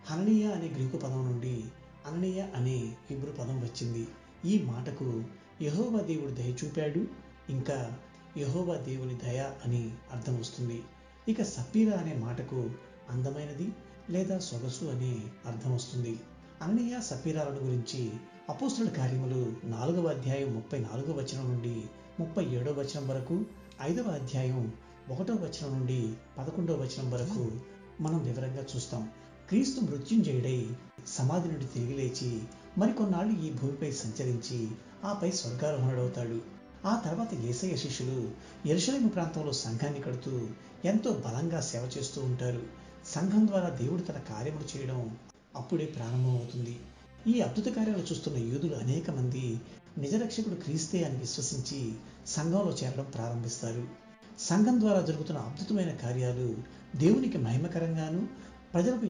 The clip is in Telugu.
హననీయ అనే గ్రీకు పదం నుండి అననీయ అనే హీబ్రూ పదం వచ్చింది. ఈ మాటకు యెహోవా దేవుడు దయ చూపాడు, ఇంకా యెహోవా దేవుని దయ అని అర్థం వస్తుంది. ఇక సప్పీరా అనే మాటకు అందమైనది లేదా సొగసు అనే అర్థం వస్తుంది. అననీయ సప్పీరాలను గురించి అపోస్తలుల కార్యములు 4వ అధ్యాయం 34వ వచనం నుండి 37వ వచనం వరకు, 5వ అధ్యాయం 1వ వచనం నుండి 11వ వచనం వరకు మనం వివరంగా చూస్తాం. క్రీస్తు మృత్యుంజయుడై సమాధి నుండి తిరిగి లేచి మరికొన్నాళ్ళు ఈ భూమిపై సంచరించి ఆపై స్వర్గారోహణుడవుతాడు. ఆ తర్వాత యేసయ్య శిష్యులు యెరూషలేము ప్రాంతంలో సంఘాన్ని కడుతూ ఎంతో బలంగా సేవ చేస్తూ ఉంటారు. సంఘం ద్వారా దేవుడు తన కార్యములు చేయడం అప్పుడే ప్రారంభమవుతుంది. ఈ అద్భుత కార్యాలు చూస్తున్న యూదులు అనేక మంది నిజరక్షకుడు క్రీస్తే అని విశ్వసించి సంఘంలో చేరడం ప్రారంభిస్తారు. సంఘం ద్వారా జరుగుతున్న అద్భుతమైన కార్యాలు దేవునికి మహిమకరంగాను, ప్రజలకు